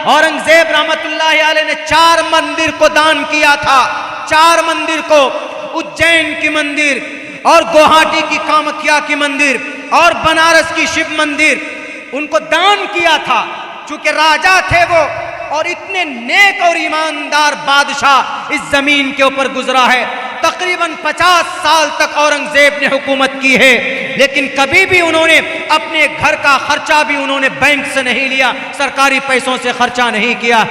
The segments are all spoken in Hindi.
औरंगजेब रहमतुल्लाहि अलैह ने 4 मंदिर को दान किया था। 4 मंदिर को, उज्जैन की मंदिर और गुवाहाटी की कामाख्या की मंदिर और बनारस की शिव मंदिर, उनको दान किया था। चूंकि राजा थे वो और इतने नेक और ईमानदार बादशाह इस जमीन के ऊपर गुजरा है। तकरीबन 50 साल तक औरंगजेब ने हुकूमत की है, लेकिन कभी भी उन्होंने अपने घर का खर्चा भी उन्होंने बैंक से नहीं लिया, सरकारी पैसों से खर्चा नहीं किया,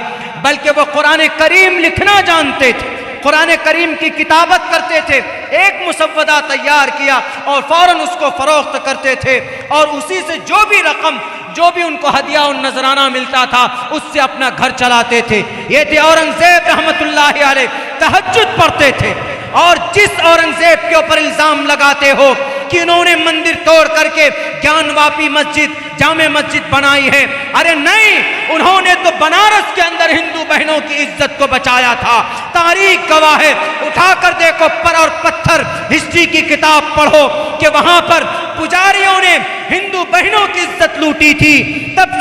बल्कि वो कुरान करीम लिखना जानते थे, कुरान करीम की किताबत करते थे। एक मुसव्वदा तैयार किया और फौरन उसको फरोख्त करते थे और उसी से जो भी रकम, जो भी उनको हदिया और नजराना मिलता था, उससे अपना घर चलाते थे। ये थे औरंगजेब रहमतुल्लाहि अलैह। तहज्जुद पढ़ते थे। और जिस औरंगजेब के ऊपर इल्जाम लगाते हो कि उन्होंने मंदिर तोड़ करके ज्ञानवापी मस्जिद, जामे मस्जिद बनाई है, अरे नहीं, उन्होंने तो बनारस के अंदर हिंदू बहनों की इज्जत को बचाया था। तारीख गवाह है, उठाकर देखो पर और पत्थर, हिस्ट्री की किताब पढ़ो कि वहां पर पुजारियों ने हिंदू बहनों की इज्जत लूटी थी। तब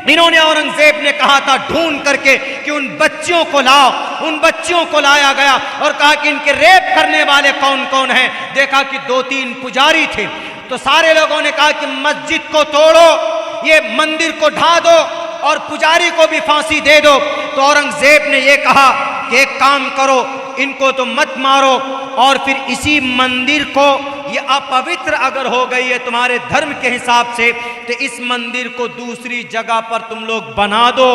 इन्होंने, औरंगजेब ने कहा था ढूंढ करके कि उन बच्चियों को लाओ। उन बच्चियों को लाया गया और कहा कि इनके रेप करने वाले कौन कौन हैं। देखा कि 2-3 पुजारी थे, तो सारे लोगों ने कहा कि मस्जिद को तोड़ो, ये मंदिर को ढा दो और पुजारी को भी फांसी दे दो। तो औरंगजेब ने ये कहा कि एक काम करो, इनको तो मत मारो और फिर इसी मंदिर को, ये अपवित्र अगर हो गई है तुम्हारे धर्म के हिसाब से, तो इस मंदिर को दूसरी जगह पर तुम लोग बना दो।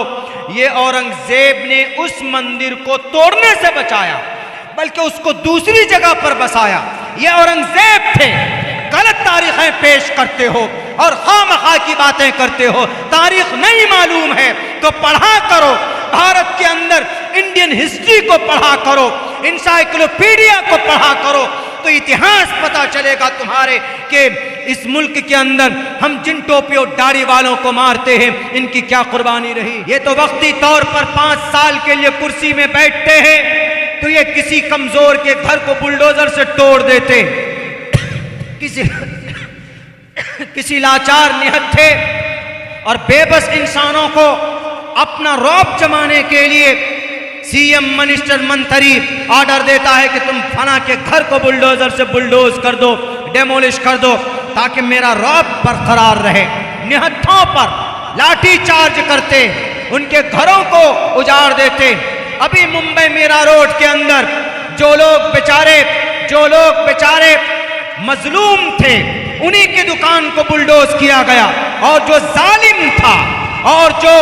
ये औरंगजेब ने उस मंदिर को तोड़ने से बचाया, बल्कि उसको दूसरी जगह पर बसाया। ये औरंगजेब थे। गलत तारीखें पेश करते हो और खामखा की बातें करते हो। तारीख नहीं मालूम है तो पढ़ा करो, भारत के अंदर इंडियन हिस्ट्री को पढ़ा करो, इंसाइक्लोपीडिया को पढ़ा करो, तो इतिहास पता चलेगा तुम्हारे कि इस मुल्क के अंदर हम जिन टोपी और दाढ़ी वालों को मारते हैं, इनकी क्या कुर्बानी रही। ये तो वक्ती तौर पर 5 साल के लिए कुर्सी में बैठते हैं, तो ये किसी कमजोर के घर को बुलडोजर से तोड़ देते, किसी लाचार निहत्थे और बेबस इंसानों को अपना रौब जमाने के लिए सीएम, मिनिस्टर, मंत्री ऑर्डर देता है कि तुम फला के घर को बुलडोजर से बुलडोज कर दो, डेमोलिश कर दो, ताकि मेरा रौब बरकरार रहे। निहत्थों पर लाठी चार्ज करते, उनके घरों को उजाड़ देते। अभी मुंबई मीरा रोड के अंदर जो लोग बेचारे मजलूम थे, उन्हीं की दुकान को बुलडोज किया गया। और जो जालिम था और जो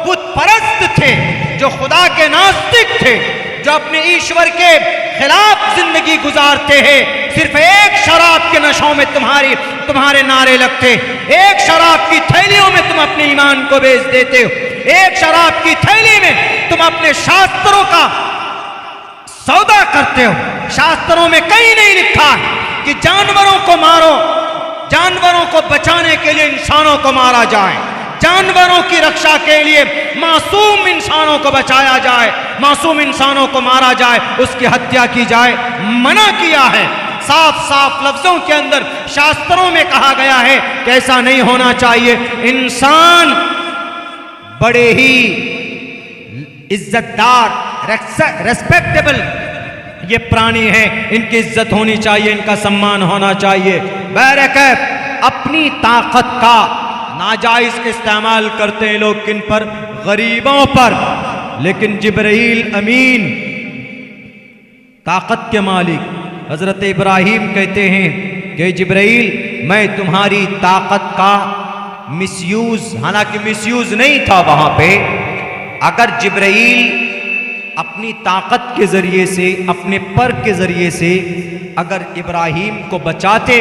बुत परस्त थे, जो खुदा के नास्तिक थे, जो अपने ईश्वर के खिलाफ जिंदगी गुजारते हैं, सिर्फ एक शराब के नशों में तुम्हारे नारे लगते, एक शराब की थैलियों में तुम अपने ईमान को बेच देते हो, एक शराब की थैली में तुम अपने शास्त्रों का सौदा करते हो। शास्त्रों में कहीं नहीं लिखा कि जानवरों को मारो, जानवरों को बचाने के लिए इंसानों को मारा जाए, जानवरों की रक्षा के लिए मासूम इंसानों को बचाया जाए, मासूम इंसानों को मारा जाए, उसकी हत्या की जाए, मना किया है। साफ साफ लफ्जों के अंदर शास्त्रों में कहा गया है कि ऐसा नहीं होना चाहिए। इंसान बड़े ही इज्जतदार, रेस्पेक्टेबल ये प्राणी है, इनकी इज्जत होनी चाहिए, इनका सम्मान होना चाहिए। बहरकैफ अपनी ताकत का नाजायज इस्तेमाल करते हैं लोग, किन पर? गरीबों पर। लेकिन जिब्राइल अमीन, ताकत के मालिक हजरत इब्राहिम कहते हैं कि जिब्राइल, मैं तुम्हारी ताकत का मिसयूज, हालांकि मिसयूज नहीं था वहां पे, अगर जिब्राइल अपनी ताकत के जरिए से, अपने पर के जरिए से अगर इब्राहिम को बचाते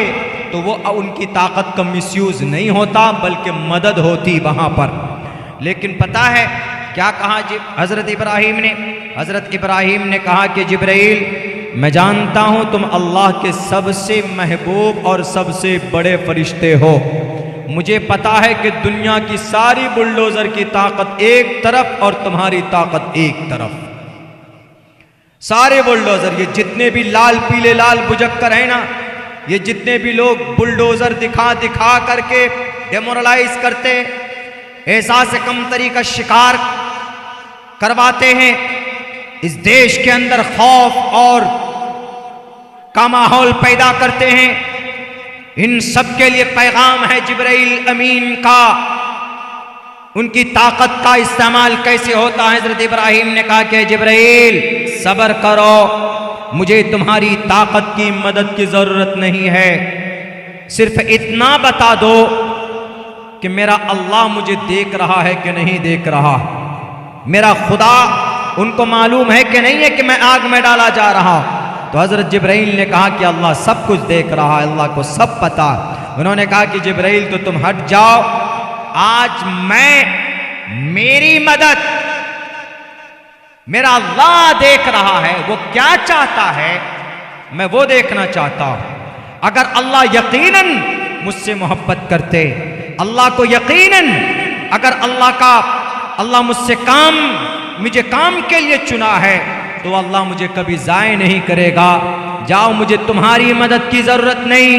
तो वो उनकी ताकत का मिसयूज नहीं होता, बल्कि मदद होती वहां पर। लेकिन पता है क्या कहा हजरत इब्राहिम ने? हजरत इब्राहिम ने कहा कि जिब्राइल, मैं जानता हूं तुम अल्लाह के सबसे महबूब और सबसे बड़े फरिश्ते हो। मुझे पता है कि दुनिया की सारी बुलडोजर की ताकत एक तरफ और तुम्हारी ताकत एक तरफ। सारे बुलडोजर, ये जितने भी लाल पीले लाल बुजक्कर है ना, ये जितने भी लोग बुलडोजर दिखा करके डेमोरलाइज करते, एहसास कमतरी का शिकार करवाते हैं। इस देश के अंदर खौफ और का माहौल पैदा करते हैं। इन सब के लिए पैगाम है जिब्राइल अमीन का। उनकी ताकत का इस्तेमाल कैसे होता है? हजरत इब्राहिम ने कहा कि जिब्राइल सब्र करो, मुझे तुम्हारी ताकत की मदद की जरूरत नहीं है, सिर्फ इतना बता दो कि मेरा अल्लाह मुझे देख रहा है कि नहीं देख रहा, मेरा खुदा उनको मालूम है कि नहीं है कि मैं आग में डाला जा रहा। तो हजरत जिब्राइल ने कहा कि अल्लाह सब कुछ देख रहा है, अल्लाह को सब पता। उन्होंने कहा कि जिब्राइल तो तुम हट जाओ, आज मैं मेरी मदद मेरा अल्लाह देख रहा है, वो क्या चाहता है मैं वो देखना चाहता हूं। अगर अल्लाह यकीनन मुझसे मोहब्बत करते, अल्लाह को यकीनन अगर अल्लाह मुझसे मुझे काम के लिए चुना है तो अल्लाह मुझे कभी जाय नहीं करेगा। जाओ, मुझे तुम्हारी मदद की जरूरत नहीं।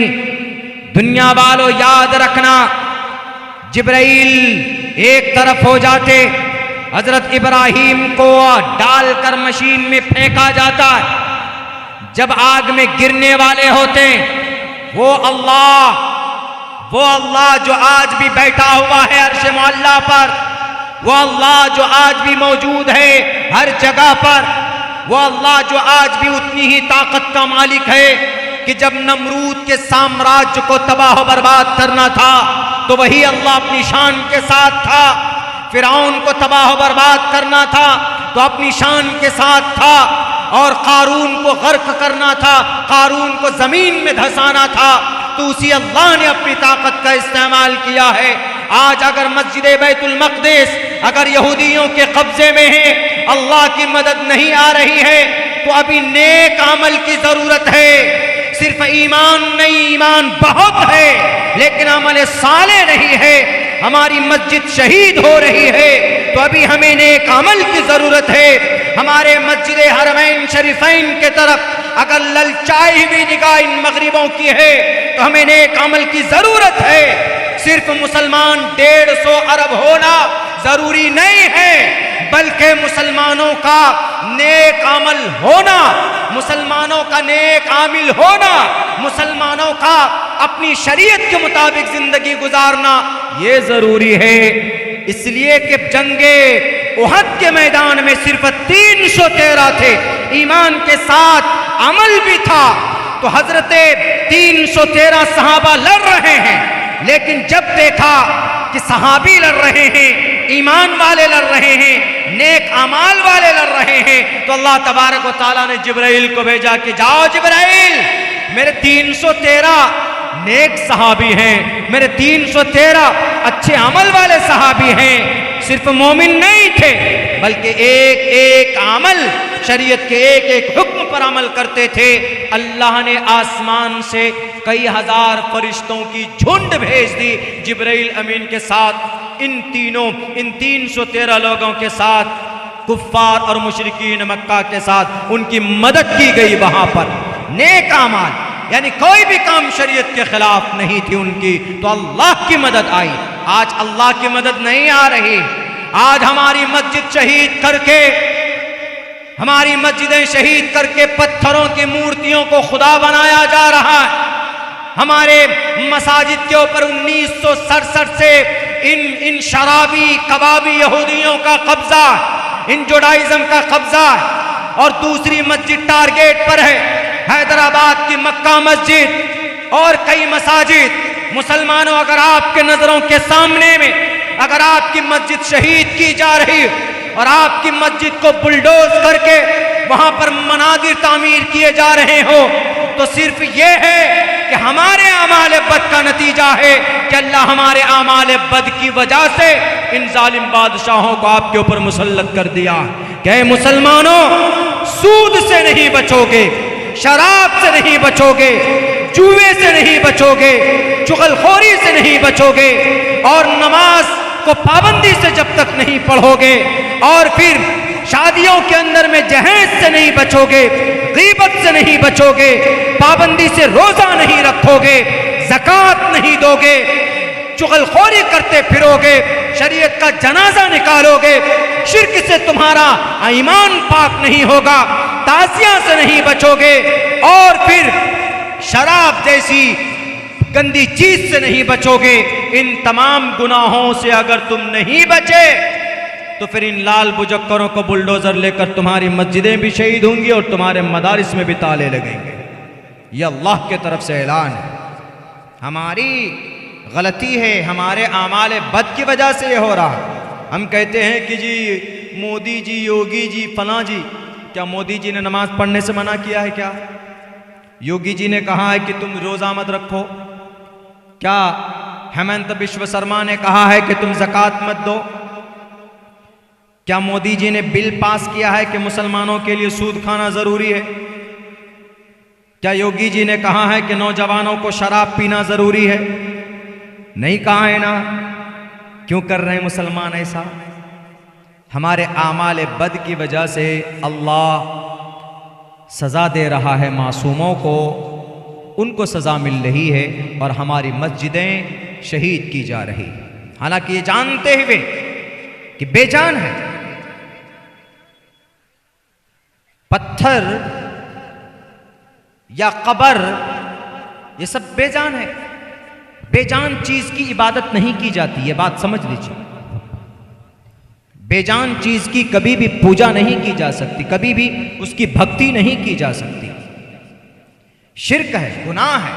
दुनिया वालों याद रखना, जिब्राइल एक तरफ हो जाते, हजरत इब्राहिम को डालकर मशीन में फेंका जाता। जब आग में गिरने वाले होते, वो अल्लाह जो आज भी बैठा हुआ है अर्श मुअल्ला पर, वो अल्लाह जो आज भी मौजूद है हर जगह पर, वो अल्लाह जो आज भी उतनी ही ताकत का मालिक है कि जब नमरूद के साम्राज्य को तबाह बर्बाद करना था तो वही अल्लाह अपनी शान के साथ था। फिरौन को तबाह बर्बाद करना था तो अपनी शान के साथ था, और कारून को गर्क करना था, कारून को जमीन में धंसाना था, तो उसी अल्लाह ने अपनी ताकत का इस्तेमाल किया है। आज अगर मस्जिद बैतुल मक़दिस अगर यहूदियों के कब्जे में है, अल्लाह की मदद नहीं आ रही है, तो अभी नेक अमल की जरूरत है। सिर्फ ईमान नहीं, ईमान बहुत है लेकिन अमल साले नहीं है। हमारी मस्जिद शहीद हो रही है तो अभी हमें नेक अमल की जरूरत है। हमारे मस्जिद हरमैन शरीफैन के तरफ अगर ललचाई हुई निगाह इन मगरिबों की है तो हमें नेक अमल की जरूरत है। सिर्फ मुसलमान 150 अरब होना जरूरी नहीं है, बल्कि मुसलमानों का नेक अमल होना, मुसलमानों का नेक आमिल होना, मुसलमानों का अपनी शरीयत के मुताबिक जिंदगी गुजारना ये जरूरी है। इसलिए कि जंगे उहद के मैदान में सिर्फ 313 थे, ईमान के साथ अमल भी था, तो हजरत 313 सहाबा लड़ रहे हैं, लेकिन जब देखा कि सहाबी लड़ रहे हैं, ईमान वाले लड़ रहे हैं, नेक अमाल वाले लड़ रहे हैं, तो अल्लाह तबारक व तआला ने जिब्राइल को भेजा कि जाओ जिब्राइल, मेरे 313 नेक सहाबी हैं, मेरे 313 अच्छे अमल वाले सहाबी हैं, सिर्फ मोमिन नहीं थे बल्कि एक एक अमल शरीयत के एक एक हुक्म पर अमल करते थे। अल्लाह ने आसमान से कई हजार फरिश्तों की झुंड भेज दी जिब्राइल अमीन के साथ, इन 313 लोगों के साथ, कुफ्फार और मुशरिकीन मक्का के साथ उनकी मदद की गई। वहां पर नेक अमाल यानी कोई भी काम शरीयत के खिलाफ नहीं थी उनकी, तो अल्लाह की मदद आई। आज अल्लाह की मदद नहीं आ रही। आज हमारी मस्जिद शहीद करके, हमारी मस्जिदें शहीद करके पत्थरों की मूर्तियों को खुदा बनाया जा रहा है। हमारे मसाजिद के ऊपर 1967 से इन शराबी कबाबी यहूदियों का कब्जा, इन जुडाइज्म का कब्जा है। और दूसरी मस्जिद टारगेट पर है, हैदराबाद की मक्का मस्जिद और कई मसाजिद। मुसलमानों, अगर आपके नजरों के सामने में अगर आपकी मस्जिद शहीद की जा रही और आपकी मस्जिद को बुलडोज करके वहां पर मनादिर तामीर किए जा रहे हो, तो सिर्फ ये है कि हमारे आमाल बद का नतीजा है कि अल्लाह हमारे आमाल बद की वजह से इन जालिम बादशाहों को आपके ऊपर मुसल्लत कर दिया। क्या मुसलमानों, सूद से नहीं बचोगे, शराब से नहीं बचोगे, जुए से नहीं बचोगे, चुगलखोरी से नहीं बचोगे, और नमाज को पाबंदी से जब तक नहीं पढ़ोगे, और फिर शादियों के अंदर में जहेज से नहीं बचोगे, गीबत से नहीं बचोगे, पाबंदी से रोजा नहीं रखोगे, ज़कात नहीं दोगे, चुगलखोरी करते फिरोगे, शरीयत का जनाजा निकालोगे, शिर्क से तुम्हारा ईमान पाक नहीं होगा, ताज़िया से नहीं बचोगे, और फिर शराब जैसी गंदी चीज से नहीं बचोगे, इन तमाम गुनाहों से अगर तुम नहीं बचे तो फिर इन लाल बुजक्करों को बुलडोजर लेकर तुम्हारी मस्जिदें भी शहीद होंगी और तुम्हारे मदारिस में भी ताले लगेंगे। यह अल्लाह के तरफ से ऐलान है। हमारी गलती है, हमारे आमाल बद की वजह से ये हो रहा है। हम कहते हैं कि जी मोदी जी, योगी जी, फलां जी, क्या मोदी जी ने नमाज पढ़ने से मना किया है? क्या योगी जी ने कहा है कि तुम रोजा मत रखो? क्या हेमंत बिश्व शर्मा ने कहा है कि तुम ज़कात मत दो? क्या मोदी जी ने बिल पास किया है कि मुसलमानों के लिए सूद खाना जरूरी है? क्या योगी जी ने कहा है कि नौजवानों को शराब पीना जरूरी है? नहीं कहा है ना। क्यों कर रहे हैं मुसलमान ऐसा? हमारे आमाल बद की वजह से अल्लाह सज़ा दे रहा है मासूमों को, उनको सज़ा मिल रही है और हमारी मस्जिदें शहीद की जा रही, हालांकि ये जानते हुए कि बेजान है। पत्थर या कब्र ये सब बेजान है। बेजान चीज की इबादत नहीं की जाती, ये बात समझ लीजिए। बेजान चीज की कभी भी पूजा नहीं की जा सकती, कभी भी उसकी भक्ति नहीं की जा सकती। शिर्क है, गुनाह है।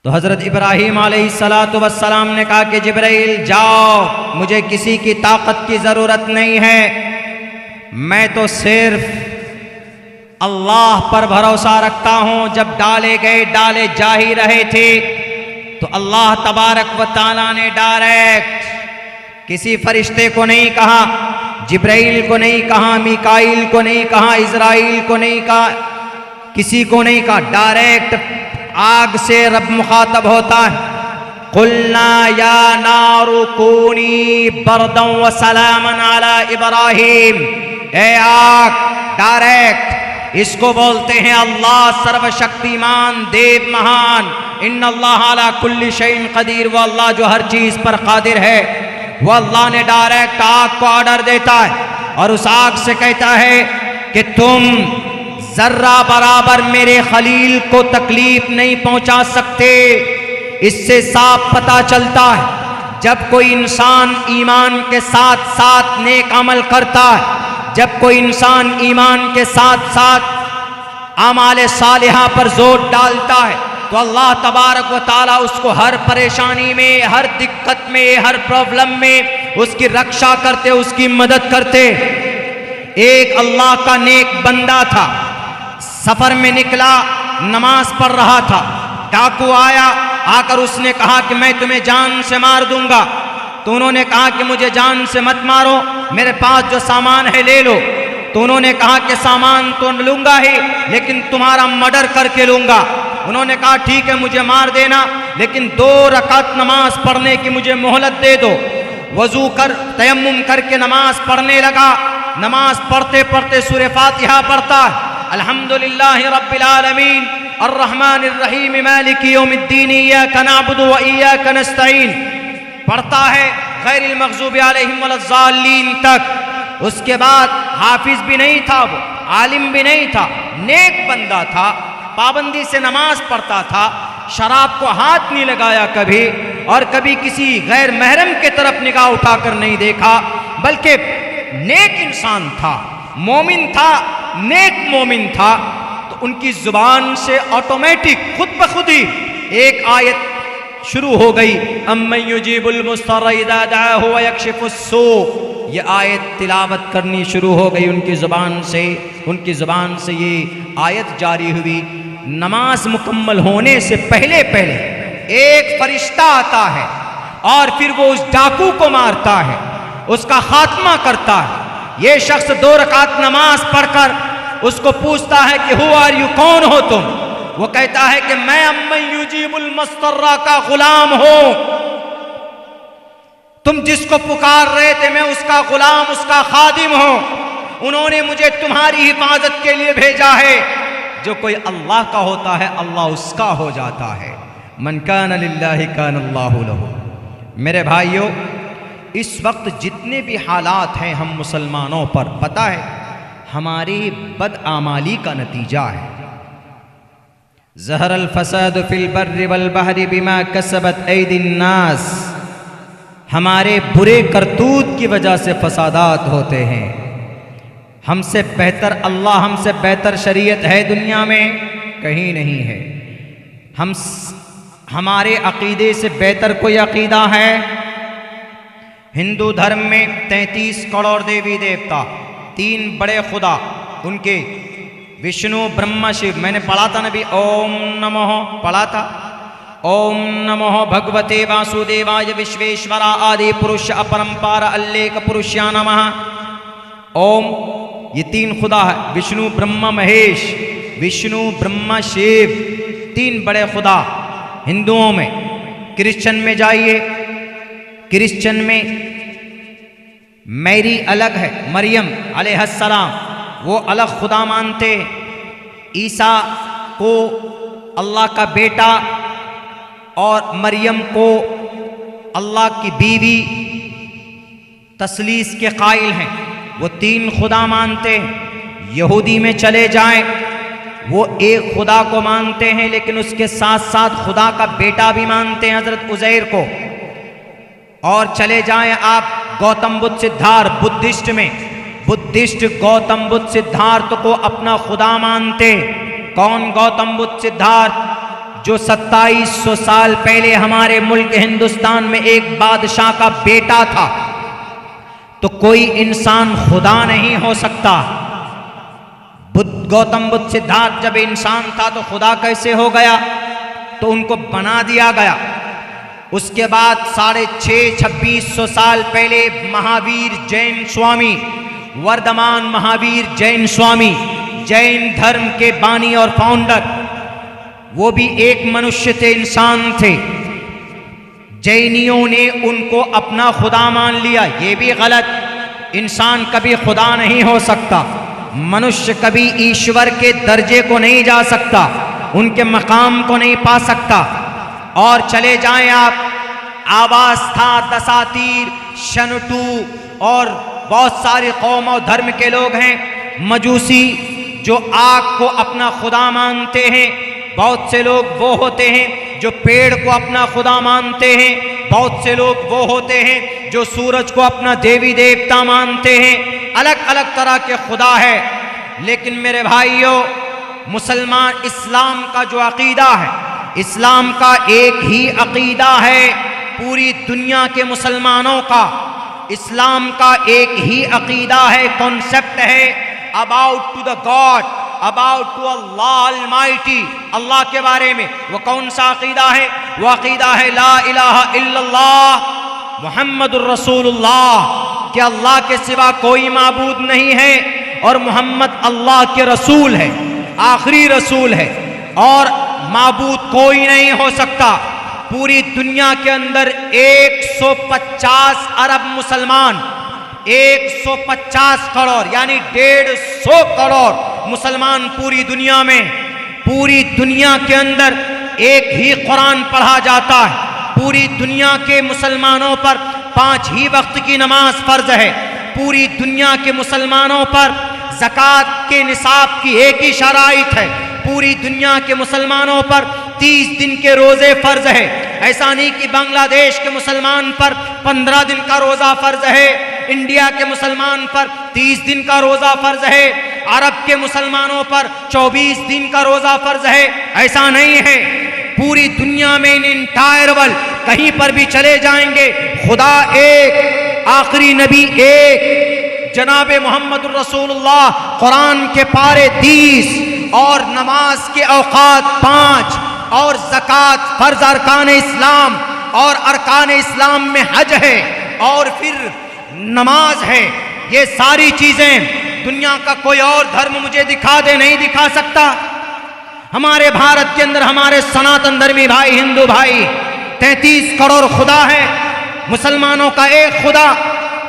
तो हजरत इब्राहीम अलैहिस्सलातु वस्सलाम ने कहा कि जिब्राइल जाओ, मुझे किसी की ताकत की जरूरत नहीं है, मैं तो सिर्फ अल्लाह पर भरोसा रखता हूं। जब डाले गए, डाले जा ही रहे थे, तो अल्लाह तबारक व तआला ने डायरेक्ट किसी फरिश्ते को नहीं कहा, जिब्राइल को नहीं कहा, मीकाईल को नहीं कहा, इज़राइल को नहीं कहा, किसी को नहीं कहा, डायरेक्ट आग से रब मुखातब होता है। कुल्ना या नारु कूनी बरदन व सलामन अला इब्राहीम, ए आग, डायरेक्ट इसको बोलते हैं अल्लाह सर्वशक्तिमान, देव महान, इन्नल्लाह अला कुल्ली शैइन कदीर, वो अल्लाह जो हर चीज पर कादिर है। वो अल्लाह ने डायरेक्ट आग को ऑर्डर देता है और उस आग से कहता है कि तुम जर्रा बराबर मेरे खलील को तकलीफ नहीं पहुंचा सकते। इससे साफ पता चलता है जब कोई इंसान ईमान के साथ साथ नेक अमल करता है, जब कोई इंसान ईमान के साथ साथ आमाले सालिहा पर जोर डालता है, तो अल्लाह तबारक व ताला उसको हर परेशानी में, हर दिक्कत में, हर प्रॉब्लम में उसकी रक्षा करते, उसकी मदद करते। एक अल्लाह का नेक बंदा था, सफर में निकला, नमाज पढ़ रहा था, डाकू आया, आकर उसने कहा कि मैं तुम्हें जान से मार दूंगा। तो उन्होंने कहा कि मुझे जान से मत मारो, मेरे पास जो सामान है ले लो। तो उन्होंने कहा कि सामान तो लूंगा ही, लेकिन तुम्हारा मर्डर करके लूंगा। उन्होंने कहा ठीक है, मुझे मार देना, लेकिन 2 रकात नमाज पढ़ने की मुझे मोहलत दे दो। वजू कर तयम्मुम करके नमाज पढ़ने लगा। नमाज पढ़ते पढ़ते सूरह फातिहा पढ़ता है, अल्हम्दुलिल्लाहि रब्बिल आलमीन अर्रहमानिर रहीम मालिकी यौमिद्दीन इय्याका नअबुदु व इय्याका नस्तईन पढ़ता है, गैरिल मग़ज़ूबि अलैहिम वलज़्ज़ालीन तक। उसके बाद हाफिज भी नहीं था, वो आलिम भी नहीं था, नेक बंदा था, पाबंदी से नमाज पढ़ता था, शराब को हाथ नहीं लगाया कभी, और कभी किसी गैर महरम के तरफ निगाह उठाकर नहीं देखा, बल्कि नेक इंसान था, मोमिन था, नेक मोमिन था। तो उनकी जुबान से ऑटोमेटिक खुद ब खुद ही एक आयत शुरू हो गई, अम्मन युजीबुल मुस्तर्र इज़ा दअाहु व यक्शिफुस सू। ये आयत तिलावत करनी शुरू हो गई उनकी ज़ुबान से, उनकी ज़ुबान से ये आयत जारी हुई। नमाज मुकम्मल होने से पहले पहले एक फरिश्ता आता है और फिर वो उस डाकू को मारता है, उसका खात्मा करता है। ये शख्स 2 रकात नमाज पढ़कर उसको पूछता है कि हु आर यू, कौन हो तुम? वो कहता है कि मैं अम्मन युजीबुल मुस्तर्रा का गुलाम हूं, तुम जिसको पुकार रहे थे मैं उसका गुलाम, उसका खादिम हूं। उन्होंने मुझे तुम्हारी हिफाजत के लिए भेजा है। जो कोई अल्लाह का होता है अल्लाह उसका हो जाता है, मन कान लिल्लाहि कान अल्लाहु लहू। मेरे भाइयों, इस वक्त जितने भी हालात हैं हम मुसलमानों पर, पता है हमारी बदआमाली का नतीजा है। ज़हरल फसाद फिल बर्रि वल बहरि बिमा कसबत ऐदिन नास। हमारे बुरे करतूत की वजह से फसादात होते हैं। हमसे बेहतर अल्लाह, हमसे बेहतर शरीयत है दुनिया में? कहीं नहीं है। हमारे अकीदे से बेहतर कोई अकीदा है? हिंदू धर्म में 33 करोड़ देवी देवता, 3 बड़े खुदा, उनके विष्णु ब्रह्मा शिव। मैंने पढ़ा था नबी, ओम नमः पढ़ा था, ओम नमो भगवते वासुदेवाय विश्वेश्वरा आदि पुरुष अपरंपार अल्लेख पुरुष्या नमः। ओम, ये 3 खुदा है, विष्णु ब्रह्मा महेश, विष्णु ब्रह्मा शिव, 3 बड़े खुदा हिंदुओं में। क्रिश्चियन में जाइए, क्रिश्चियन में मैरी अलग है, मरियम अलैहिस्सलाम, वो अलग खुदा मानते। ईसा को अल्लाह का बेटा और मरियम को अल्लाह की बीवी तस्लीस के कायल हैं, वो 3 खुदा मानते हैं। यहूदी में चले जाएं, वो एक खुदा को मानते हैं, लेकिन उसके साथ साथ खुदा का बेटा भी मानते हैं, हजरत उज़ैर को। और चले जाएं आप गौतम बुद्ध सिद्धार्थ, बुद्धिस्ट में, बुद्धिस्ट गौतम बुद्ध सिद्धार्थ को अपना खुदा मानते। कौन गौतम बुद्ध सिद्धार्थ? जो 2700 साल पहले हमारे मुल्क हिंदुस्तान में एक बादशाह का बेटा था। तो कोई इंसान खुदा नहीं हो सकता। गौतम बुद्ध सिद्धार्थ जब इंसान था तो खुदा कैसे हो गया? तो उनको बना दिया गया। उसके बाद 2600 साल पहले महावीर जैन स्वामी, वर्धमान महावीर जैन स्वामी, जैन धर्म के बानी और फाउंडर, वो भी एक मनुष्य थे, इंसान थे। जैनियों ने उनको अपना खुदा मान लिया। ये भी गलत। इंसान कभी खुदा नहीं हो सकता। मनुष्य कभी ईश्वर के दर्जे को नहीं जा सकता, उनके मकाम को नहीं पा सकता। और चले जाएं आप आवास्था, दसातीर, शनटू और बहुत सारे कौम और धर्म के लोग हैं। मजूसी जो आग को अपना खुदा मानते हैं। बहुत से लोग वो होते हैं जो पेड़ को अपना खुदा मानते हैं। बहुत से लोग वो होते हैं जो सूरज को अपना देवी देवता मानते हैं। अलग अलग तरह के खुदा है। लेकिन मेरे भाइयों, मुसलमान, इस्लाम का जो अकीदा है, इस्लाम का एक ही अकीदा है पूरी दुनिया के मुसलमानों का। इस्लाम का एक ही अकीदा है, कॉन्सेप्ट है, about to the God, about to Allah almighty, Allah के बारे में। वो कौन सा अकीदा है? वो अकीदा है ला इलाहा इल्लल्लाह मुहम्मदुर रसूलुल्लाह, कि अल्लाह के सिवा कोई माबूद नहीं है और मोहम्मद अल्लाह के रसूल है, आखिरी रसूल है, और माबूद कोई नहीं हो सकता। पूरी दुनिया के अंदर 150 अरब मुसलमान, 150 करोड़ यानी 150 करोड़ मुसलमान पूरी दुनिया में। पूरी दुनिया के अंदर एक ही कुरान पढ़ा जाता है। पूरी दुनिया के मुसलमानों पर 5 ही वक्त की नमाज फर्ज है। पूरी दुनिया के मुसलमानों पर ज़कात के निसाब की एक ही शराइत है। पूरी दुनिया के मुसलमानों पर 30 दिन के रोज़े फ़र्ज है। ऐसा नहीं कि बांग्लादेश के मुसलमान पर 15 दिन का रोज़ा फ़र्ज है, इंडिया के मुसलमान पर 30 दिन का रोज़ा फ़र्ज है, अरब के मुसलमानों पर 24 दिन का रोज़ा फ़र्ज है। ऐसा नहीं है। पूरी दुनिया में इन इंटायर वर्ल्ड कहीं पर भी चले जाएंगे, खुदा एक, आखिरी नबी एक, जनाबे मोहम्मद रसूलुल्लाह, कुरान के पारे 30 और नमाज के औकात 5 और ज़कात फर्ज अरकान इस्लाम, और अरकान इस्लाम में हज है और फिर नमाज है। ये सारी चीज़ें दुनिया का कोई और धर्म मुझे दिखा दे, नहीं दिखा सकता। हमारे भारत के अंदर हमारे सनातन धर्मी भाई, हिंदू भाई, 33 करोड़ खुदा है। मुसलमानों का एक खुदा,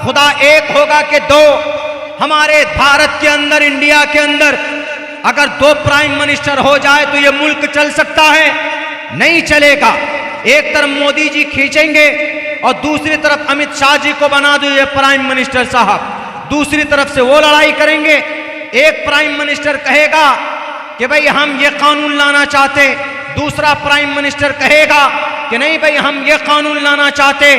खुदा एक होगा कि 2? हमारे भारत के अंदर, इंडिया के अंदर अगर 2 प्राइम मिनिस्टर हो जाए तो ये मुल्क चल सकता है? नहीं चलेगा। एक तरफ मोदी जी खींचेंगे और दूसरी तरफ अमित शाह जी को बना दो ये प्राइम मिनिस्टर साहब, दूसरी तरफ से वो लड़ाई करेंगे। एक प्राइम मिनिस्टर कहेगा कि भाई हम ये कानून लाना चाहते, दूसरा प्राइम मिनिस्टर कहेगा कि नहीं भाई हम ये कानून लाना चाहते।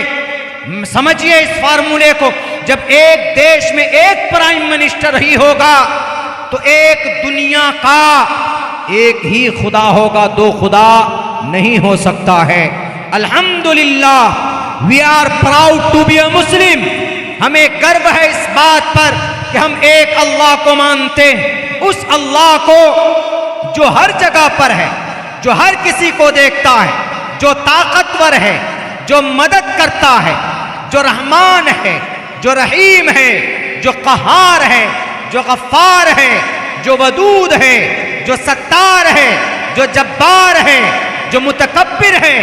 समझिए इस फार्मूले को, जब एक देश में एक प्राइम मिनिस्टर ही होगा तो एक दुनिया का एक ही खुदा होगा, दो खुदा नहीं हो सकता है। अल्हम्दुलिल्लाह, we are proud to be a Muslim. हमें गर्व है इस बात पर कि हम एक अल्लाह को मानते हैं, उस अल्लाह को जो हर जगह पर है, जो हर किसी को देखता है, जो ताकतवर है, जो मदद करता है, जो रहमान है, जो रहीम है, जो कहार है, जो गफ्फार है, जो वदूद है, जो सत्तार है, जो जब्बार है, जो मुतकब्बिर है।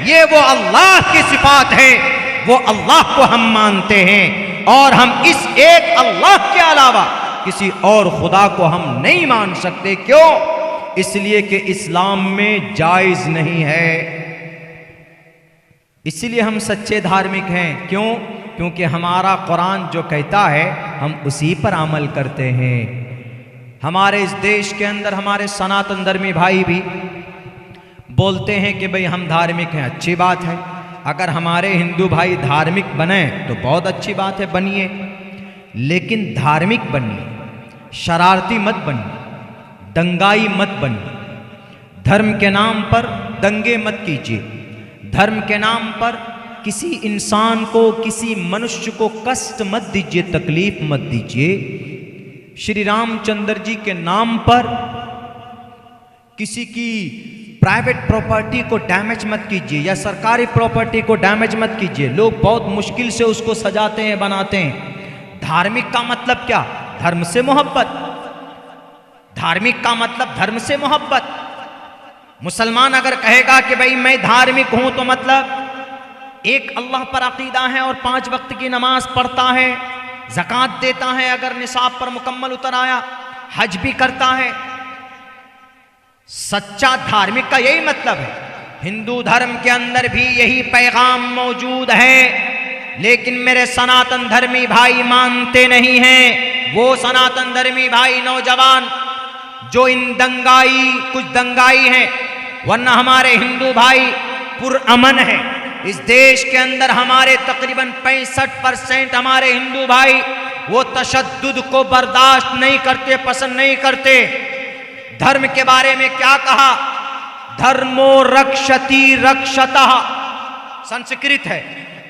ये वो अल्लाह की सिफात है, वो अल्लाह को हम मानते हैं और हम इस एक अल्लाह के अलावा किसी और खुदा को हम नहीं मान सकते। क्यों? इसलिए कि इस्लाम में जायज नहीं है। इसलिए हम सच्चे धार्मिक हैं। क्यों? क्योंकि हमारा कुरान जो कहता है हम उसी पर अमल करते हैं। हमारे इस देश के अंदर हमारे सनातन धर्मी भाई भी बोलते हैं कि भाई हम धार्मिक हैं, अच्छी बात है। अगर हमारे हिंदू भाई धार्मिक बने तो बहुत अच्छी बात है, बनिए, लेकिन धार्मिक बनिए, शरारती मत बनिए, दंगाई मत बनिए। धर्म के नाम पर दंगे मत कीजिए, धर्म के नाम पर किसी इंसान को, किसी मनुष्य को कष्ट मत दीजिए, तकलीफ मत दीजिए। श्री रामचंद्र जी के नाम पर किसी की प्राइवेट प्रॉपर्टी को डैमेज मत कीजिए या सरकारी प्रॉपर्टी को डैमेज मत कीजिए। लोग बहुत मुश्किल से उसको सजाते हैं, बनाते हैं। धार्मिक का मतलब क्या? धर्म से मोहब्बत। धार्मिक का मतलब धर्म से मोहब्बत। मुसलमान अगर कहेगा कि भाई मैं धार्मिक हूं तो मतलब एक अल्लाह पर अकीदा है और 5 वक्त की नमाज पढ़ता है, ज़कात देता है अगर निसाब पर मुकम्मल उतर आया, हज भी करता है। सच्चा धार्मिक का यही मतलब है। हिंदू धर्म के अंदर भी यही पैगाम मौजूद है, लेकिन मेरे सनातन धर्मी भाई मानते नहीं हैं। वो सनातन धर्मी भाई नौजवान जो इन कुछ दंगाई हैं, वरना हमारे हिंदू भाई पुरअमन है। इस देश के अंदर हमारे तकरीबन 65% हमारे हिंदू भाई वो तशद्दुद को बर्दाश्त नहीं करते, पसंद नहीं करते। धर्म के बारे में क्या कहा? धर्मो रक्षति रक्षतः, संस्कृत है।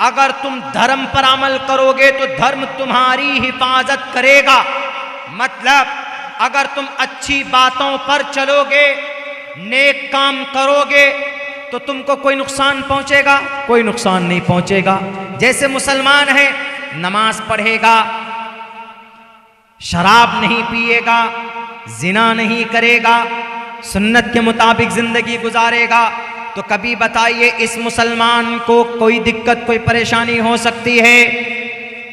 अगर तुम धर्म पर अमल करोगे तो धर्म तुम्हारी हिफाजत करेगा। मतलब अगर तुम अच्छी बातों पर चलोगे, नेक काम करोगे तो तुमको कोई नुकसान पहुंचेगा? कोई नुकसान नहीं पहुंचेगा। जैसे मुसलमान है, नमाज पढ़ेगा, शराब नहीं पिएगा, जिना नहीं करेगा, सुन्नत के मुताबिक जिंदगी गुजारेगा, तो कभी बताइए इस मुसलमान को कोई दिक्कत, कोई परेशानी हो सकती है?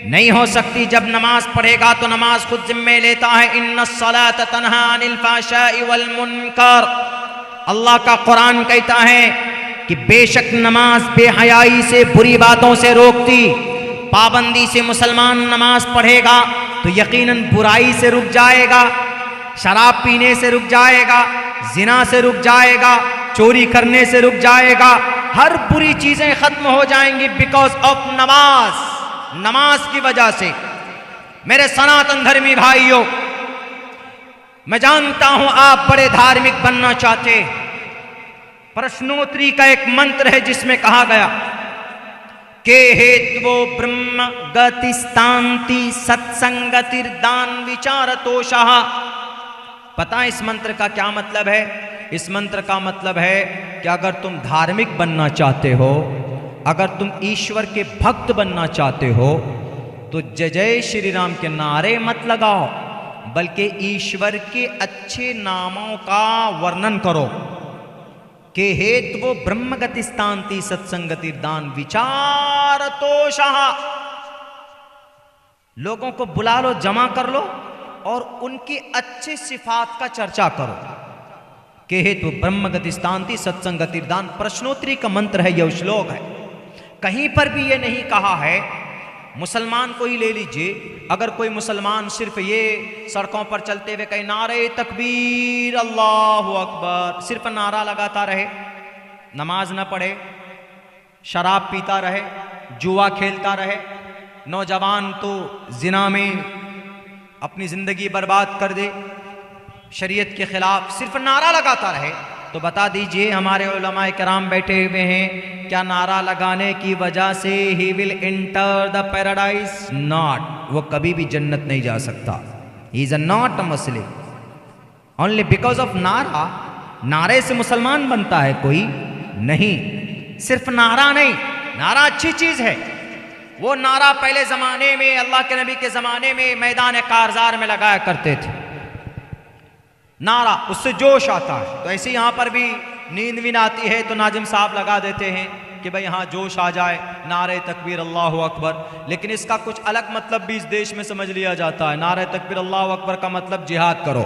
नहीं हो सकती। जब नमाज पढ़ेगा तो नमाज खुद जिम्मे लेता है। इन्नस्सलात तन्हा अनिल फाहशाइ वल मुनकर। अल्लाह का कुरान कहता है कि बेशक नमाज बेहयाई से, बुरी बातों से रोकती। पाबंदी से मुसलमान नमाज पढ़ेगा तो यकीनन बुराई से रुक जाएगा, शराब पीने से रुक जाएगा, जिना से रुक जाएगा, चोरी करने से रुक जाएगा। हर बुरी चीजें खत्म हो जाएंगी बिकॉज ऑफ नमाज। नमाज की वजह से। मेरे सनातन धर्मी भाइयों, मैं जानता हूं आप बड़े धार्मिक बनना चाहते। प्रश्नोत्तरी का एक मंत्र है जिसमें कहा गया के हेत्वो ब्रह्म गतिस्तांति सत्संगतिर्दान विचारतोषः। पता है इस मंत्र का क्या मतलब है? इस मंत्र का मतलब है कि अगर तुम धार्मिक बनना चाहते हो, अगर तुम ईश्वर के भक्त बनना चाहते हो, तो जय जय श्री राम के नारे मत लगाओ, बल्कि ईश्वर के अच्छे नामों का वर्णन करो। के हेत्वो ब्रह्म गतिस्तांति सत्संगतिर्दान विचारतोषः। लोगों को बुला लो, जमा कर लो और उनकी अच्छी सिफात का चर्चा करो। के हेतु ब्रह्म गतिस्तांति सत्संगतिर्दान प्रश्नोत्तरी का मंत्र है, यह श्लोक है। कहीं पर भी ये नहीं कहा है। मुसलमान को ही ले लीजिए, अगर कोई मुसलमान सिर्फ ये सड़कों पर चलते हुए कहीं नारे तकबीर अल्लाहु अकबर सिर्फ नारा लगाता रहे, नमाज न पढ़े, शराब पीता रहे, जुआ खेलता रहे, नौजवान तो जिना में अपनी जिंदगी बर्बाद कर दे, शरीयत के खिलाफ सिर्फ नारा लगाता रहे, तो बता दीजिए हमारे उलमाए कराम बैठे हुए हैं, क्या नारा लगाने की वजह से he will enter the paradise? Not, वो कभी भी जन्नत नहीं जा सकता। He is not a Muslim only because of नारा। नारे से मुसलमान बनता है कोई नहीं, सिर्फ नारा नहीं। नारा अच्छी चीज है, वो नारा पहले जमाने में अल्लाह के नबी के जमाने में मैदान कारजार में लगाया करते थे नारा, उससे जोश आता है। तो ऐसे यहाँ पर भी नींद भी आती है तो नाजिम साहब लगा देते हैं कि भाई यहाँ जोश आ जाए, नारे तकबीर अल्लाहु अकबर। लेकिन इसका कुछ अलग मतलब भी इस देश में समझ लिया जाता है। नारे तकबीर अल्लाहु अकबर का मतलब जिहाद करो,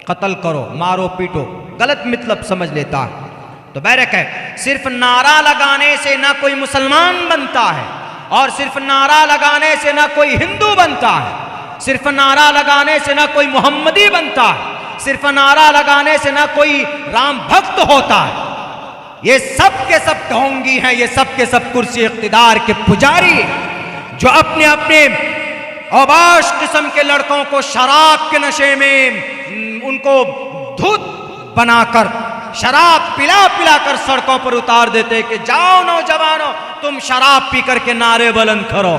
कत्ल करो, मारो पीटो, गलत मतलब समझ लेता है। तो बैरक है, सिर्फ नारा लगाने से ना कोई मुसलमान बनता है, और सिर्फ नारा लगाने से ना कोई हिंदू बनता है, सिर्फ नारा लगाने से ना कोई मोहम्मदी बनता है, सिर्फ नारा लगाने से ना कोई राम भक्त होता है। ये सब के सब ढोंगी हैं, ये सब के सब कुर्सी इख्तिदार के पुजारी हैं, जो अपने अपने औबाश किस्म के लड़कों को शराब के नशे में उनको धूत बनाकर शराब पिला पिला कर सड़कों पर उतार देते कि जाओ नौजवानों, तुम शराब पी करके नारे बुलंद करो।